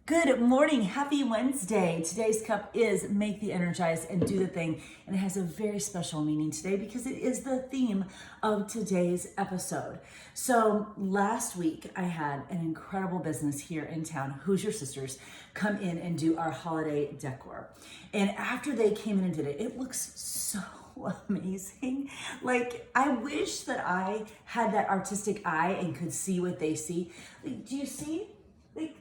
Good morning, happy Wednesday. Today's cup is Make the Energize and Do the Thing. And it has a very special meaning today because it is the theme of today's episode. So last week I had an incredible business here in town, Hoosier Sisters, come in and do our holiday decor. And after they came in and did it, it looks so amazing. Like, I wish that I had that artistic eye and could see what they see. Like, do you see? Like,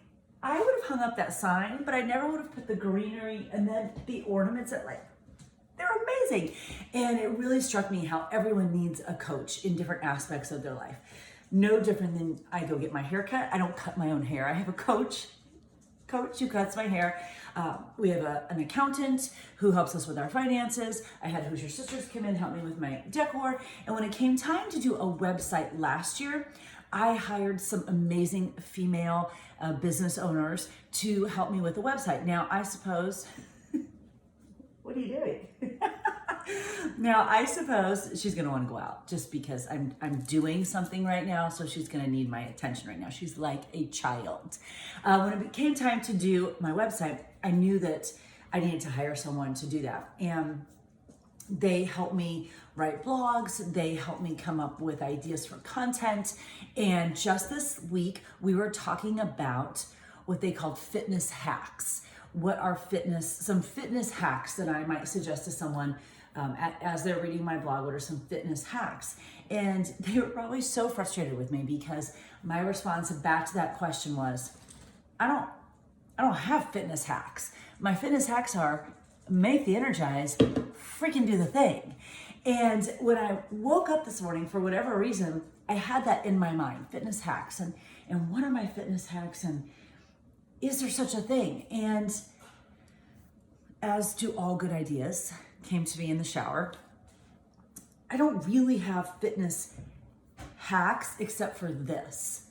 I would have hung up that sign, but I never would have put the greenery and then the ornaments that they're amazing. And it really struck me how everyone needs a coach in different aspects of their life. No different than I go get my hair cut. I don't cut my own hair. I have a coach who cuts my hair. We have an accountant who helps us with our finances. I had Hoosier Sisters come in, help me with my decor. And when it came time to do a website last year, I hired some amazing female business owners to help me with the website. Now, I suppose, what are you doing? Now, I suppose she's gonna wanna go out just because I'm doing something right now, so she's gonna need my attention right now. She's like a child. When it came time to do my website, I knew that I needed to hire someone to do that. And they help me write blogs. They help me come up with ideas for content. And just this week, we were talking about what they called fitness hacks. What are some fitness hacks that I might suggest to someone as they're reading my blog? What are some fitness hacks? And they were probably so frustrated with me because my response back to that question was, I don't have fitness hacks. My fitness hacks are make the Energize, freaking do the thing. And when I woke up this morning, for whatever reason, I had that in my mind, fitness hacks. And what are my fitness hacks? And is there such a thing? And as do all good ideas, came to me in the shower. I don't really have fitness hacks except for this.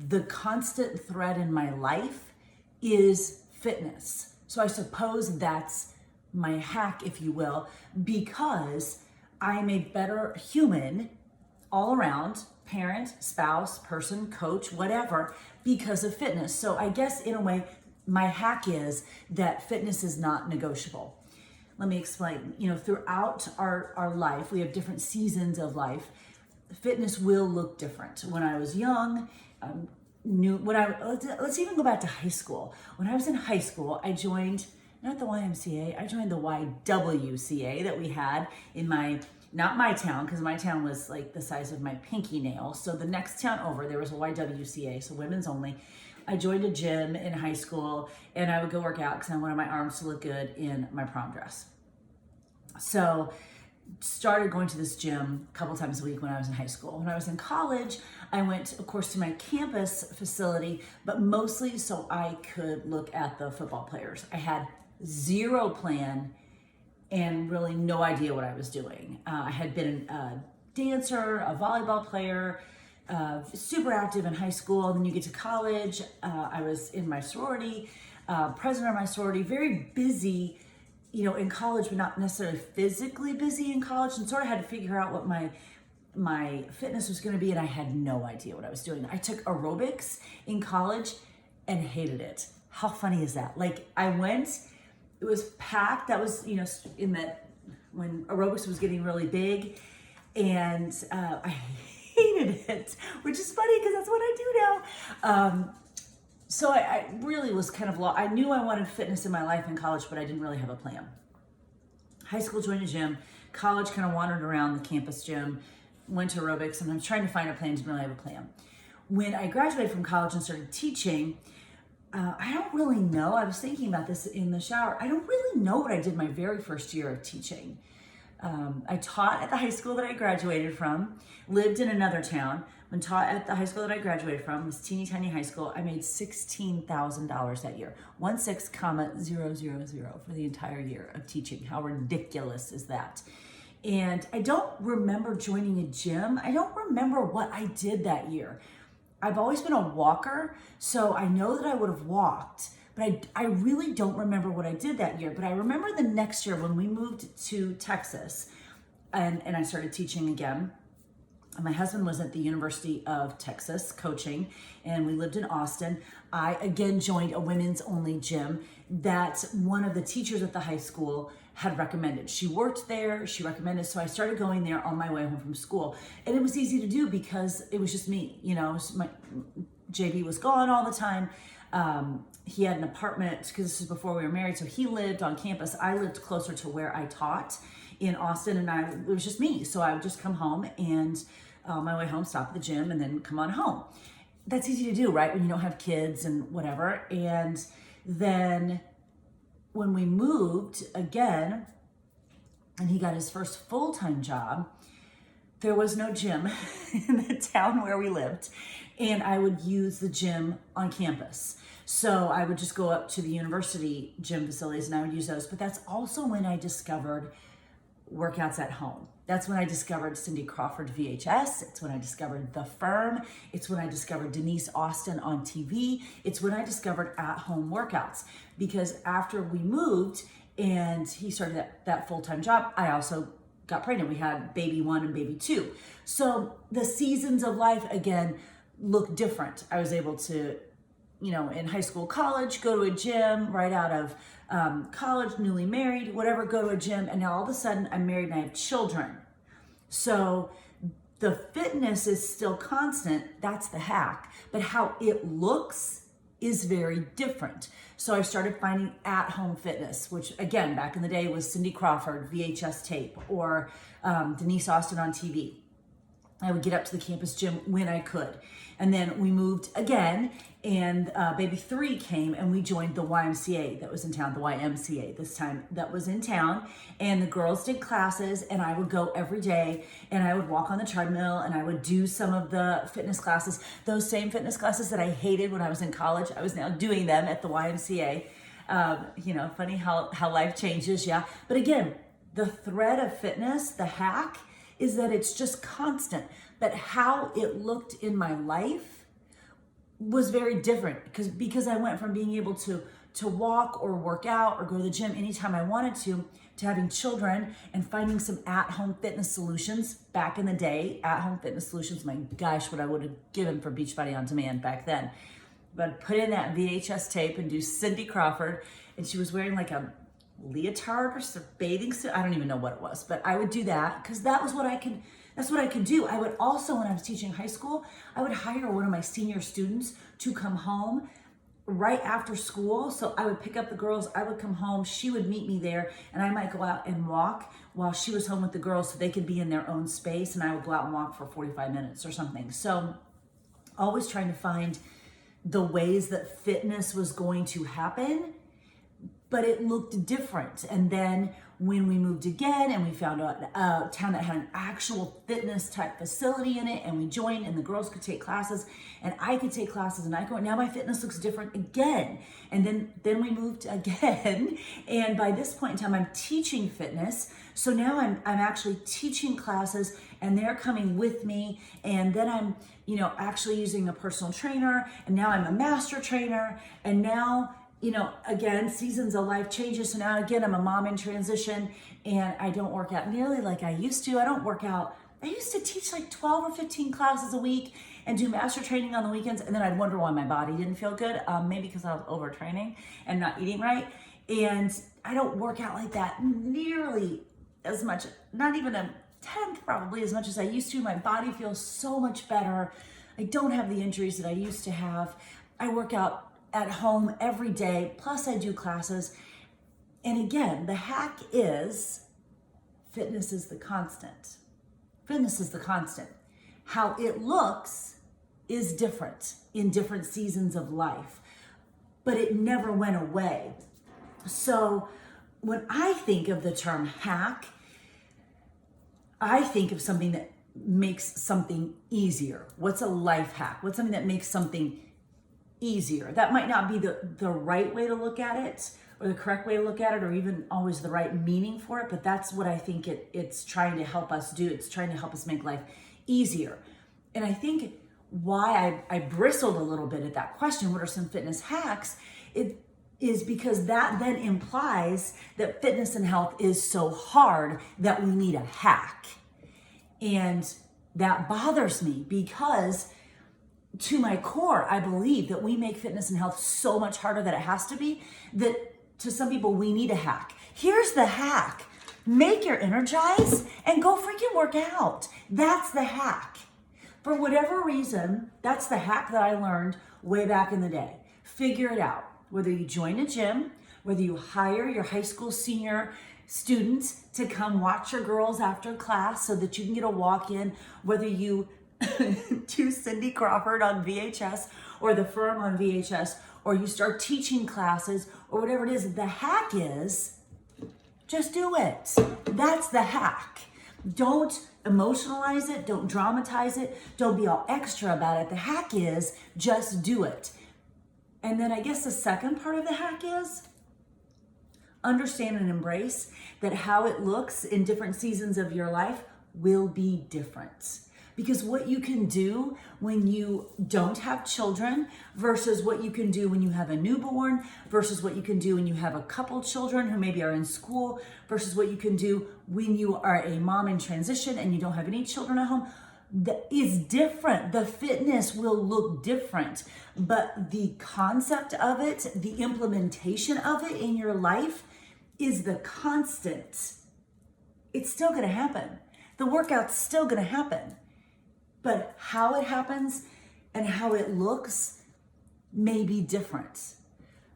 The constant thread in my life is fitness. So I suppose that's my hack, if you will, because I'm a better human all around, parent, spouse, person, coach, whatever, because of fitness. So I guess in a way, my hack is that fitness is not negotiable. Let me explain. Throughout our life, we have different seasons of life. Fitness will look different. When I was young, let's even go back to high school. When I was in high school, I joined, not the YMCA, I joined the YWCA that we had in not my town, because my town was like the size of my pinky nail. So the next town over, there was a YWCA, so women's only. I joined a gym in high school and I would go work out because I wanted my arms to look good in my prom dress. So started going to this gym a couple times a week when I was in high school. When I was in college, I went, of course, to my campus facility, but mostly so I could look at the football players. I had zero plan and really no idea what I was doing. I had been a dancer, a volleyball player, super active in high school. Then you get to college. I was in my sorority, president of my sorority, very busy, in college, but not necessarily physically busy in college, and sort of had to figure out what my fitness was going to be, and I had no idea what I was doing. I took aerobics in college and hated it. How funny is that? Like, I went, it was packed. That was, when aerobics was getting really big, and I hated it, which is funny because that's what I do now. So I really was kind of I knew I wanted fitness in my life in college, but I didn't really have a plan. High school, joined a gym. College, kind of wandered around the campus gym, went to aerobics, and I'm trying to find a plan, didn't really have a plan. When I graduated from college and started teaching, I don't really know. I was thinking about this in the shower. I don't really know what I did my very first year of teaching. I taught at the high school that I graduated from, lived in another town. When taught at the high school that I graduated from, this teeny tiny high school, I made $16,000 that year. 16,000 for the entire year of teaching. How ridiculous is that? And I don't remember joining a gym. I don't remember what I did that year. I've always been a walker, so I know that I would have walked, but I really don't remember what I did that year. But I remember the next year when we moved to Texas and I started teaching again. My husband was at the University of Texas coaching, and we lived in Austin. I again joined a women's only gym that one of the teachers at the high school had recommended. She worked there, she recommended, so I started going there on my way home from school. And it was easy to do because it was just me, JB was gone all the time. He had an apartment, because this was before we were married, so he lived on campus. I lived closer to where I taught in Austin, and it was just me. So I would just come home and on my way home, stop at the gym, and then come on home. That's easy to do, right? When you don't have kids and whatever. And then when we moved again, and he got his first full-time job, there was no gym in the town where we lived, and I would use the gym on campus. So I would just go up to the university gym facilities and I would use those. But that's also when I discovered workouts at home. That's when I discovered Cindy Crawford VHS. It's when I discovered The Firm. It's when I discovered Denise Austin on TV. It's when I discovered at-home workouts. Because after we moved and he started that full-time job, I also got pregnant. We had baby 1 and baby 2. So the seasons of life, again, look different. I was able to, in high school, college, go to a gym right out of college, newly married, whatever, go to a gym. And now all of a sudden I'm married and I have children. So the fitness is still constant. That's the hack. But how it looks is very different. So I started finding at-home fitness, which again, back in the day was Cindy Crawford VHS tape or Denise Austin on TV. I would get up to the campus gym when I could. And then we moved again, and baby 3 came, and we joined the YMCA that was in town, the YMCA this time that was in town. And the girls did classes, and I would go every day, and I would walk on the treadmill, and I would do some of the fitness classes. Those same fitness classes that I hated when I was in college, I was now doing them at the YMCA. Funny how life changes, yeah. But again, the thread of fitness, the hack, is that it's just constant. But how it looked in my life was very different because I went from being able to walk or work out or go to the gym anytime I wanted to having children and finding some at-home fitness solutions. Back in the day, at-home fitness solutions, my gosh, what I would have given for Beachbody On Demand back then. But I'd put in that VHS tape and do Cindy Crawford, and she was wearing like a leotard or some bathing suit. I don't even know what it was, but I would do that because that's what I could do. I would also, when I was teaching high school, I would hire one of my senior students to come home right after school. So I would pick up the girls, I would come home, she would meet me there, and I might go out and walk while she was home with the girls so they could be in their own space, and I would go out and walk for 45 minutes or something. So always trying to find the ways that fitness was going to happen, but it looked different. And then when we moved again and we found a town that had an actual fitness type facility in it, and we joined, and the girls could take classes and I could take classes, and now my fitness looks different again. And then we moved again, and by this point in time I'm teaching fitness. So now I'm actually teaching classes and they're coming with me, and then I'm actually using a personal trainer, and now I'm a master trainer, and now again, seasons of life changes. So now again, I'm a mom in transition, and I don't work out nearly like I used to. I don't work out. I used to teach like 12 or 15 classes a week and do master training on the weekends. And then I'd wonder why my body didn't feel good. Maybe because I was overtraining and not eating right. And I don't work out like that nearly as much, not even a 10th probably as much as I used to. My body feels so much better. I don't have the injuries that I used to have. I work out at home every day, plus I do classes. And again, the hack is fitness is the constant. Fitness is the constant. How it looks is different in different seasons of life, but it never went away. So when I think of the term hack, I think of something that makes something easier. What's a life hack? What's something that makes something easier? That might not be the right way to look at it, or the correct way to look at it, or even always the right meaning for it, but that's what I think it's trying to help us do. It's trying to help us make life easier. And I think why I bristled a little bit at that question, what are some fitness hacks? It is because that then implies that fitness and health is so hard that we need a hack. And that bothers me because to my core, I believe that we make fitness and health so much harder than it has to be, that to some people, we need a hack. Here's the hack. Make your Energize and go freaking work out. That's the hack. For whatever reason, that's the hack that I learned way back in the day. Figure it out. Whether you join a gym, whether you hire your high school senior students to come watch your girls after class so that you can get a walk-in, whether you do Cindy Crawford on VHS or The Firm on VHS, or you start teaching classes or whatever it is, the hack is just do it. That's the hack. Don't emotionalize it. Don't dramatize it. Don't be all extra about it. The hack is just do it. And then I guess the second part of the hack is understand and embrace that how it looks in different seasons of your life will be different. Because what you can do when you don't have children versus what you can do when you have a newborn versus what you can do when you have a couple children who maybe are in school versus what you can do when you are a mom in transition and you don't have any children at home, that is different. The fitness will look different, but the concept of it, the implementation of it in your life is the constant. It's still gonna happen. The workout's still gonna happen. But how it happens and how it looks may be different.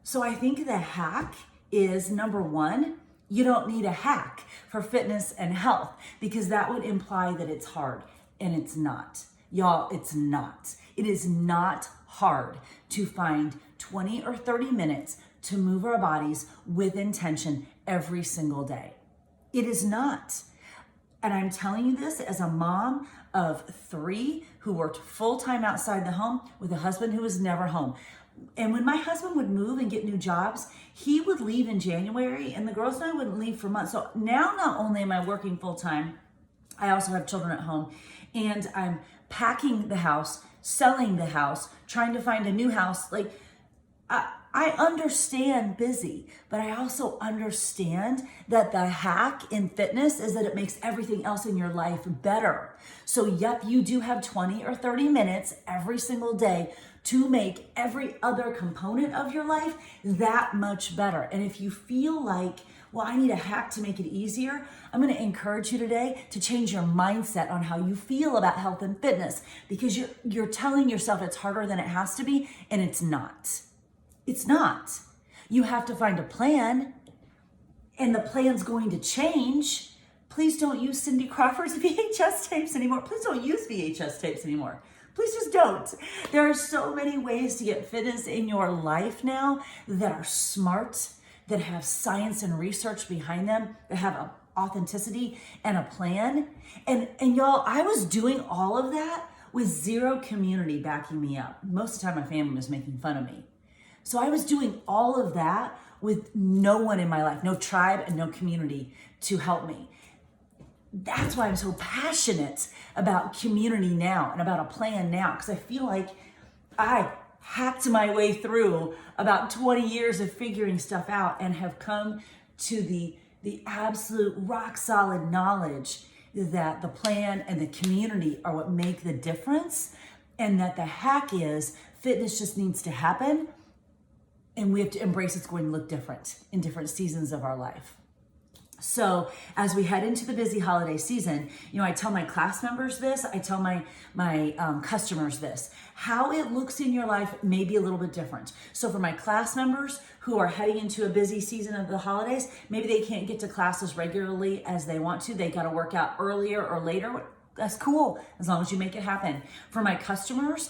So I think the hack is, number one, you don't need a hack for fitness and health because that would imply that it's hard, and it's not. Y'all, it's not. It is not hard to find 20 or 30 minutes to move our bodies with intention every single day. It is not. And I'm telling you this as a mom of 3 who worked full-time outside the home with a husband who was never home. And when my husband would move and get new jobs, he would leave in January and the girls and I wouldn't leave for months. So now not only am I working full-time, I also have children at home and I'm packing the house, selling the house, trying to find a new house. Like, I understand busy, but I also understand that the hack in fitness is that it makes everything else in your life better. So yep, you do have 20 or 30 minutes every single day to make every other component of your life that much better. And if you feel like, well, I need a hack to make it easier, I'm gonna encourage you today to change your mindset on how you feel about health and fitness, because you're telling yourself it's harder than it has to be, and it's not. It's not. You have to find a plan, and the plan's going to change. Please don't use Cindy Crawford's VHS tapes anymore. Please don't use VHS tapes anymore. Please just don't. There are so many ways to get fitness in your life now that are smart, that have science and research behind them, that have authenticity and a plan. And y'all, I was doing all of that with zero community backing me up. Most of the time, my family was making fun of me. So I was doing all of that with no one in my life, no tribe and no community to help me. That's why I'm so passionate about community now and about a plan now, because I feel like I hacked my way through about 20 years of figuring stuff out and have come to the absolute rock solid knowledge that the plan and the community are what make the difference, and that the hack is fitness just needs to happen. And we have to embrace it's going to look different in different seasons of our life. So as we head into the busy holiday season, I tell my class members this, I tell my customers this. How it looks in your life may be a little bit different. So for my class members who are heading into a busy season of the holidays, maybe they can't get to class as regularly as they want to. They got to work out earlier or later. That's cool, as long as you make it happen. For my customers,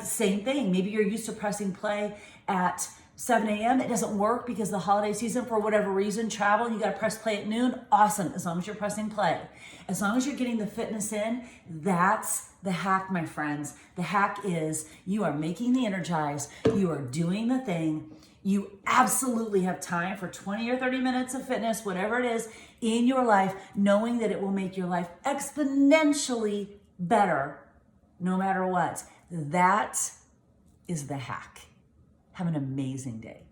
same thing. Maybe you're used to pressing play at 7 a.m. It doesn't work because the holiday season, for whatever reason, travel, you got to press play at noon. Awesome, as long as you're pressing play. As long as you're getting the fitness in, that's the hack, my friends. The hack is you are making the Energize, you are doing the thing. You absolutely have time for 20 or 30 minutes of fitness, whatever it is, in your life, knowing that it will make your life exponentially better no matter what. That is the hack. Have an amazing day.